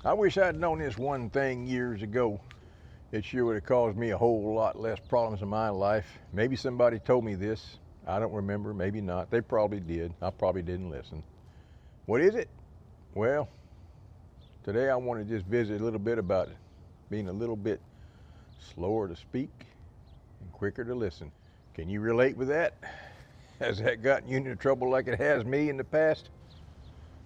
I wish I'd known this one thing years ago. It sure would have caused me a whole lot less problems in my life. Maybe somebody told me this. I don't remember, maybe not. They probably did. I probably didn't listen. What is it? Well, today I want to just visit a little bit about being a little bit slower to speak and quicker to listen. Can you relate with that? Has that gotten you into trouble like it has me in the past?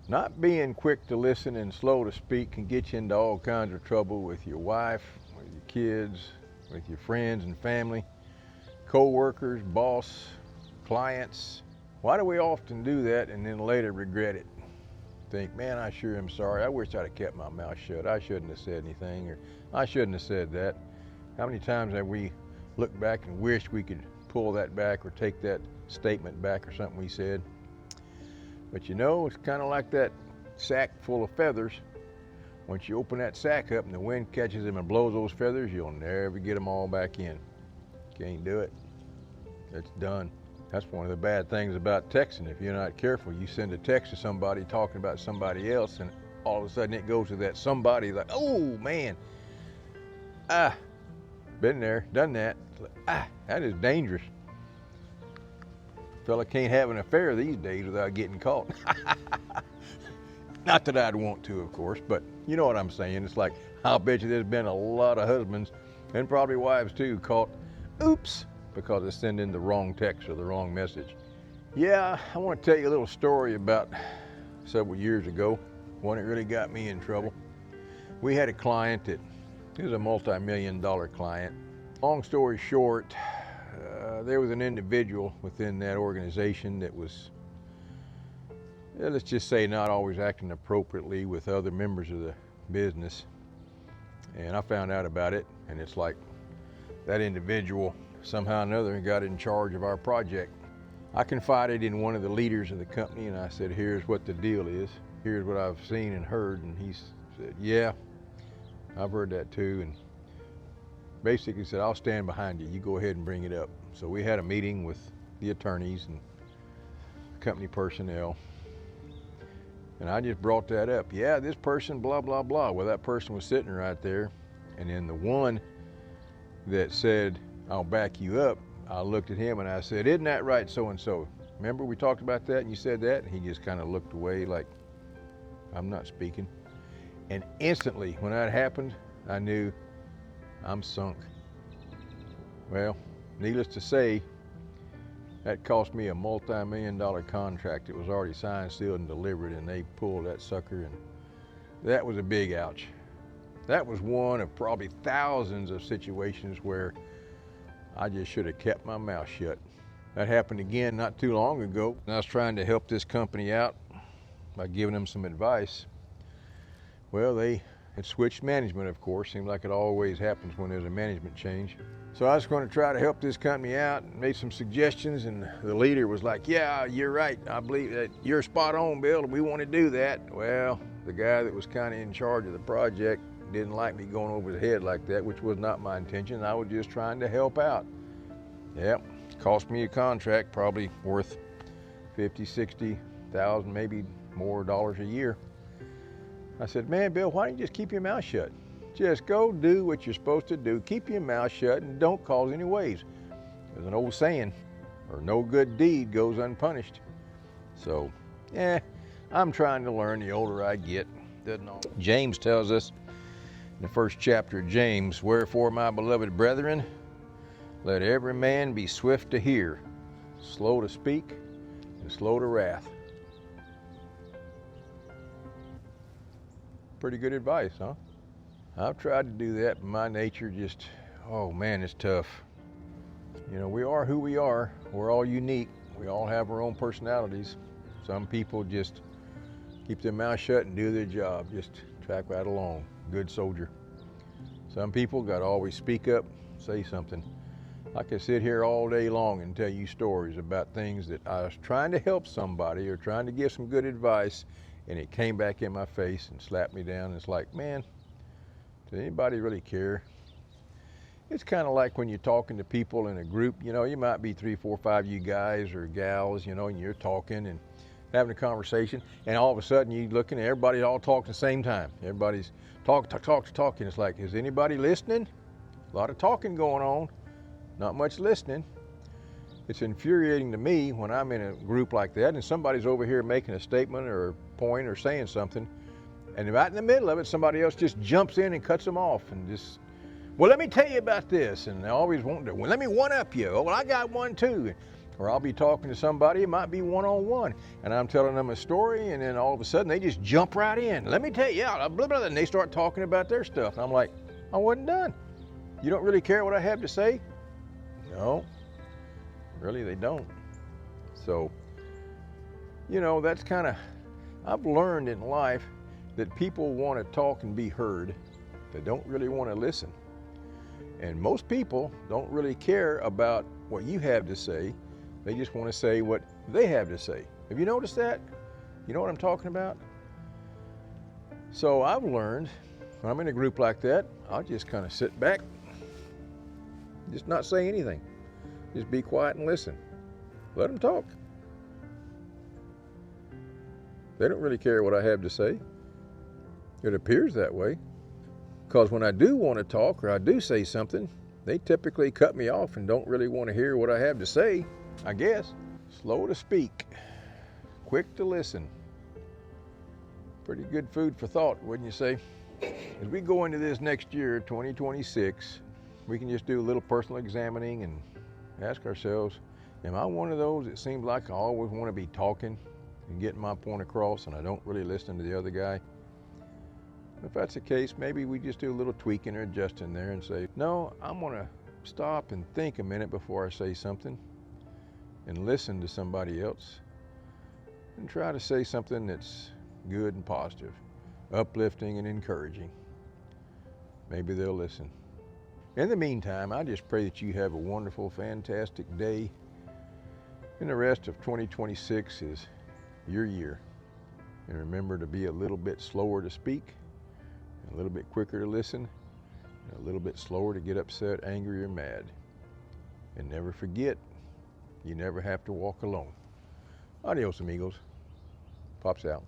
Not being quick to listen and slow to speak can get you into all kinds of trouble with your wife, with your kids, with your friends and family, co-workers, boss, clients. Why do we often do that and then later regret it? Think, man, I sure am sorry. I wish I'd have kept my mouth shut. I shouldn't have said anything, or I shouldn't have said that. How many times have we looked back and wished we could pull that back or take that statement back or something we said? But you know, it's kind of like that sack full of feathers. Once you open that sack up and the wind catches them and blows those feathers, you'll never get them all back in. Can't do it. It's done. That's one of the bad things about texting. If you're not careful, you send a text to somebody talking about somebody else, and all of a sudden it goes to that somebody, like, oh man, been there, done that. Like, that is dangerous. Fella can't have an affair these days without getting caught. Not that I'd want to, of course, but you know what I'm saying. It's like, I'll bet you there's been a lot of husbands, and probably wives too, caught, oops, because they're sending the wrong text or the wrong message. Yeah, I want to tell you a little story about several years ago, one that really got me in trouble. We had a client that, he was a multi-million-dollar client. Long story short, there was an individual within that organization that was, let's just say, not always acting appropriately with other members of the business. And I found out about it, and it's like that individual somehow or another got in charge of our project. I confided in one of the leaders of the company, and I said, here's what the deal is. Here's what I've seen and heard. And he said, yeah, I've heard that too. And basically said, I'll stand behind you. You go ahead and bring it up. So we had a meeting with the attorneys and company personnel. And I just brought that up. Yeah, this person, blah, blah, blah. Well, that person was sitting right there. And then the one that said, I'll back you up, I looked at him and I said, isn't that right, so-and-so? Remember we talked about that and you said that? And he just kind of looked away like, I'm not speaking. And instantly, when that happened, I knew I'm sunk. Well, needless to say, that cost me a multi-million-dollar contract. It was already signed, sealed, and delivered, and they pulled that sucker, and that was a big ouch. That was one of probably thousands of situations where I just should have kept my mouth shut. That happened again not too long ago. I was trying to help this company out by giving them some advice. Well, they had switched management, of course. Seems like it always happens when there's a management change. So I was going to try to help this company out and made some suggestions, and the leader was like, yeah, you're right. I believe that you're spot on, Bill, and we want to do that. Well, the guy that was kind of in charge of the project didn't like me going over his head like that, which was not my intention. I was just trying to help out. Yep, cost me a contract probably worth 50, 60,000, maybe more dollars a year. I said, man, Bill, why don't you just keep your mouth shut? Just go do what you're supposed to do. Keep your mouth shut and don't cause any waves. There's an old saying, or no good deed goes unpunished. So, I'm trying to learn the older I get. James tells us in the first chapter of James, wherefore, my beloved brethren, let every man be swift to hear, slow to speak, and slow to wrath. Pretty good advice, huh? I've tried to do that, but my nature just, oh man, it's tough. You know, we are who we are. We're all unique. We all have our own personalities. Some people just keep their mouth shut and do their job, just track right along, good soldier. Some people got to always speak up, say something. I could sit here all day long and tell you stories about things that I was trying to help somebody or trying to give some good advice, and it came back in my face and slapped me down. It's like, man, does anybody really care? It's kind of like when you're talking to people in a group, you know, you might be 3, 4, 5 you guys or gals, you know, and you're talking, and having a conversation, and all of a sudden you looking and everybody's all talking at the same time. Everybody's talking. It's like, is anybody listening? A lot of talking going on, not much listening. It's infuriating to me when I'm in a group like that and somebody's over here making a statement or a point or saying something, and right in the middle of it, somebody else just jumps in and cuts them off and just, well, let me tell you about this. And they always want to, well, let me one up you. Oh, well, I got one too. Or I'll be talking to somebody, it might be one-on-one, and I'm telling them a story, and then all of a sudden they just jump right in. Let me tell you, yeah, blah, blah, blah, and they start talking about their stuff. And I'm like, I wasn't done. You don't really care what I have to say? No, really they don't. So, you know, that's kind of, I've learned in life that people want to talk and be heard. They don't really want to listen. And most people don't really care about what you have to say. They just want to say what they have to say. Have you noticed that? You know what I'm talking about? So I've learned when I'm in a group like that, I'll just kind of sit back, just not say anything. Just be quiet and listen. Let them talk. They don't really care what I have to say. It appears that way. Because when I do want to talk or I do say something, they typically cut me off and don't really want to hear what I have to say, I guess. Slow to speak, quick to listen. Pretty good food for thought, wouldn't you say? As we go into this next year, 2026, we can just do a little personal examining and ask ourselves, am I one of those that seems like I always want to be talking and getting my point across and I don't really listen to the other guy? If that's the case, maybe we just do a little tweaking or adjusting there and say, no, I'm gonna stop and think a minute before I say something and listen to somebody else and try to say something that's good and positive, uplifting and encouraging. Maybe they'll listen. In the meantime, I just pray that you have a wonderful, fantastic day, and the rest of 2026 is your year. And remember to be a little bit slower to speak, a little bit quicker to listen, and a little bit slower to get upset, angry, or mad. And never forget, you never have to walk alone. Adios, amigos. Pops out.